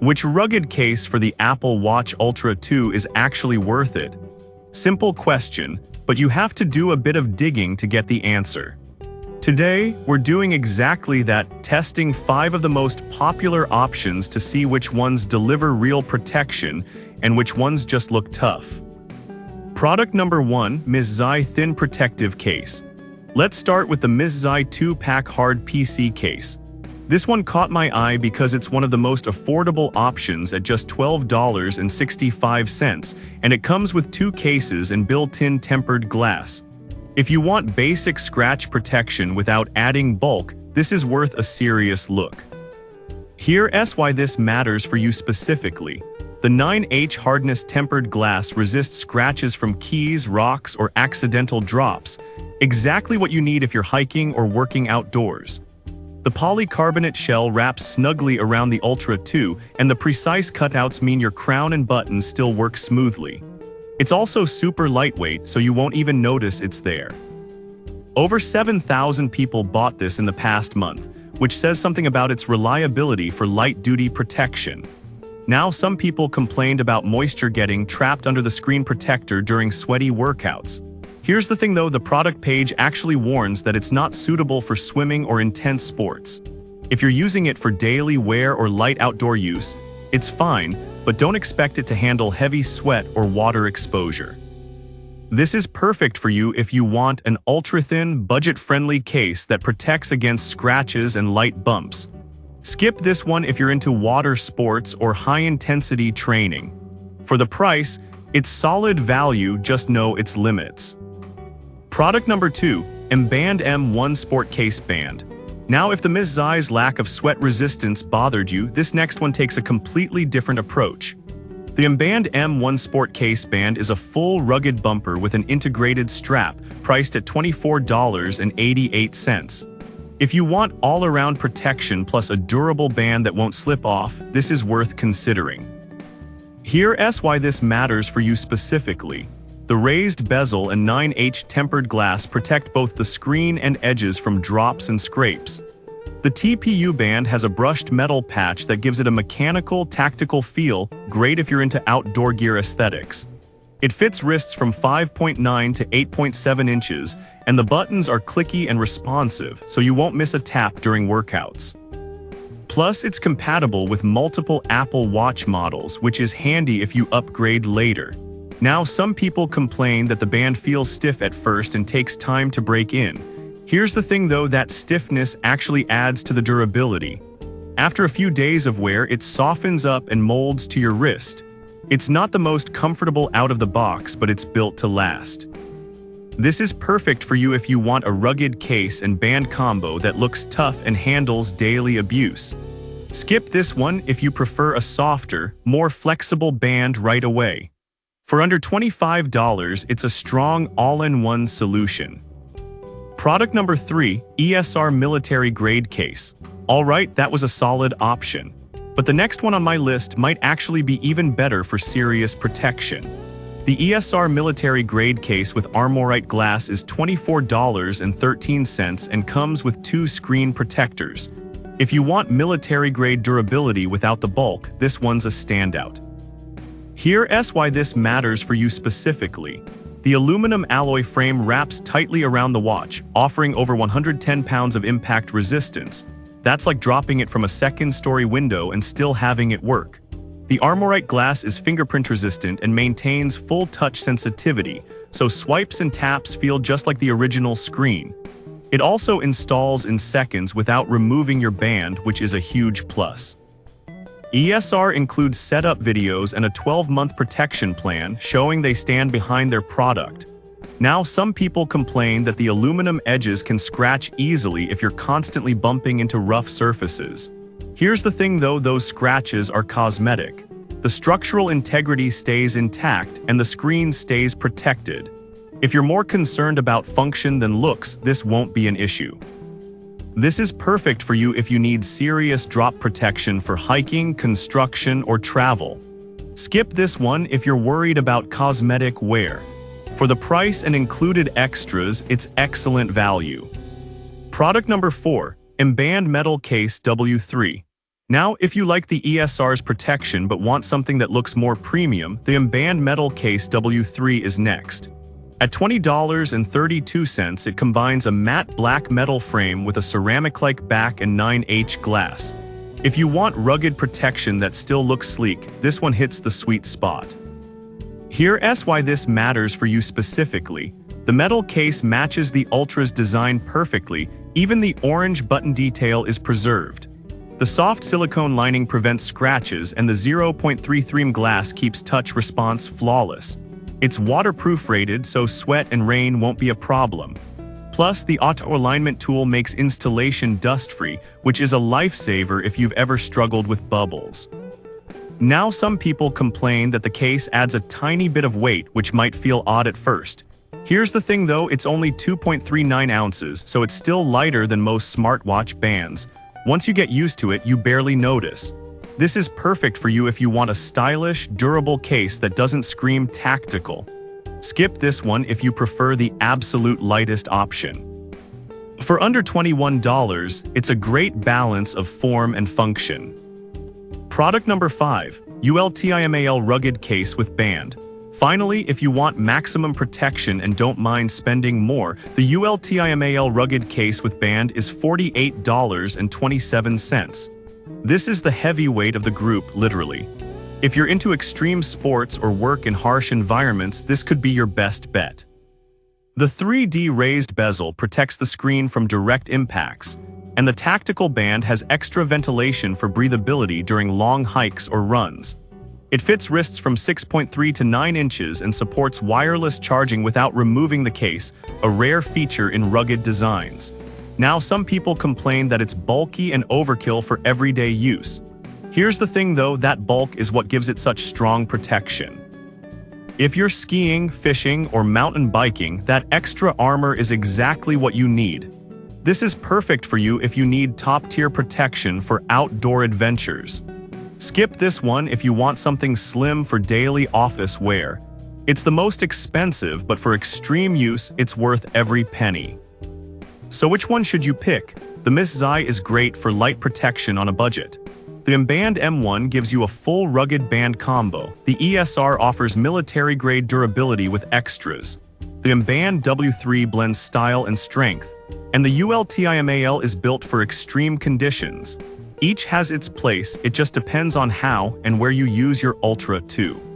Which rugged case for the Apple Watch Ultra 2 is actually worth it? Simple question, but you have to do a bit of digging to get the answer. Today, we're doing exactly that, testing 5 of the most popular options to see which ones deliver real protection and which ones just look tough. Product number 1, MSI Thin Protective Case. Let's start with the MSI 2-pack Hard PC case. This one caught my eye because it's one of the most affordable options at just $12.65, and it comes with 2 cases and built-in tempered glass. If you want basic scratch protection without adding bulk, this is worth a serious look. Here's why this matters for you specifically. The 9H hardness tempered glass resists scratches from keys, rocks, or accidental drops, exactly what you need if you're hiking or working outdoors. The polycarbonate shell wraps snugly around the Ultra 2, and the precise cutouts mean your crown and buttons still work smoothly. It's also super lightweight, so you won't even notice it's there. Over 7,000 people bought this in the past month, which says something about its reliability for light-duty protection. Now, some people complained about moisture getting trapped under the screen protector during sweaty workouts. Here's the thing though, the product page actually warns that it's not suitable for swimming or intense sports. If you're using it for daily wear or light outdoor use, it's fine, but don't expect it to handle heavy sweat or water exposure. This is perfect for you if you want an ultra-thin, budget-friendly case that protects against scratches and light bumps. Skip this one if you're into water sports or high-intensity training. For the price, it's solid value, just know its limits. Product number 2, Emband M1 Sport Case Band. Now, if the MSI's lack of sweat resistance bothered you, this next one takes a completely different approach. The Emband M1 Sport Case Band is a full rugged bumper with an integrated strap, priced at $24.88. If you want all-around protection plus a durable band that won't slip off, this is worth considering. Here's why this matters for you specifically. The raised bezel and 9H tempered glass protect both the screen and edges from drops and scrapes. The TPU band has a brushed metal patch that gives it a mechanical, tactical feel, great if you're into outdoor gear aesthetics. It fits wrists from 5.9 to 8.7 inches, and the buttons are clicky and responsive, so you won't miss a tap during workouts. Plus, it's compatible with multiple Apple Watch models, which is handy if you upgrade later. Now, some people complain that the band feels stiff at first and takes time to break in. Here's the thing though, that stiffness actually adds to the durability. After a few days of wear, it softens up and molds to your wrist. It's not the most comfortable out of the box, but it's built to last. This is perfect for you if you want a rugged case and band combo that looks tough and handles daily abuse. Skip this one if you prefer a softer, more flexible band right away. For under $25, it's a strong all-in-one solution. Product number 3, ESR Military Grade Case. Alright, that was a solid option. But the next one on my list might actually be even better for serious protection. The ESR Military Grade Case with Armorite glass is $24.13 and comes with 2 screen protectors. If you want military-grade durability without the bulk, this one's a standout. Here's why this matters for you specifically. The aluminum alloy frame wraps tightly around the watch, offering over 110 pounds of impact resistance. That's like dropping it from a second-story window and still having it work. The Armorite glass is fingerprint-resistant and maintains full touch sensitivity, so swipes and taps feel just like the original screen. It also installs in seconds without removing your band, which is a huge plus. ESR includes setup videos and a 12-month protection plan showing they stand behind their product. Now, some people complain that the aluminum edges can scratch easily if you're constantly bumping into rough surfaces. Here's the thing though, those scratches are cosmetic. The structural integrity stays intact and the screen stays protected. If you're more concerned about function than looks, this won't be an issue. This is perfect for you if you need serious drop protection for hiking, construction, or travel. Skip this one if you're worried about cosmetic wear. For the price and included extras, it's excellent value. Product number 4, Emband Metal Case W3. Now, if you like the ESR's protection but want something that looks more premium, the Emband Metal Case W3 is next. At $20.32, it combines a matte black metal frame with a ceramic-like back and 9H glass. If you want rugged protection that still looks sleek, this one hits the sweet spot. Here's why this matters for you specifically. The metal case matches the Ultra's design perfectly, even the orange button detail is preserved. The soft silicone lining prevents scratches and the 0.33mm glass keeps touch response flawless. It's waterproof rated, so sweat and rain won't be a problem. Plus, the auto alignment tool makes installation dust-free, which is a lifesaver if you've ever struggled with bubbles. Now, some people complain that the case adds a tiny bit of weight, which might feel odd at first. Here's the thing though, it's only 2.39 ounces, so it's still lighter than most smartwatch bands. Once you get used to it, you barely notice. This is perfect for you if you want a stylish, durable case that doesn't scream tactical. Skip this one if you prefer the absolute lightest option. For under $21, it's a great balance of form and function. Product number 5, Ultimal Rugged Case with Band. Finally, if you want maximum protection and don't mind spending more, the Ultimal Rugged Case with Band is $48.27. This is the heavyweight of the group, literally. If you're into extreme sports or work in harsh environments, this could be your best bet. The 3D raised bezel protects the screen from direct impacts, and the tactical band has extra ventilation for breathability during long hikes or runs. It fits wrists from 6.3 to 9 inches and supports wireless charging without removing the case, a rare feature in rugged designs. Now, some people complain that it's bulky and overkill for everyday use. Here's the thing though, that bulk is what gives it such strong protection. If you're skiing, fishing, or mountain biking, that extra armor is exactly what you need. This is perfect for you if you need top-tier protection for outdoor adventures. Skip this one if you want something slim for daily office wear. It's the most expensive, but for extreme use, it's worth every penny. So which one should you pick? The Miss Zai is great for light protection on a budget. The Emband M1 gives you a full rugged band combo. The ESR offers military-grade durability with extras. The Emband W3 blends style and strength. And the Ultimal is built for extreme conditions. Each has its place, it just depends on how and where you use your Ultra 2.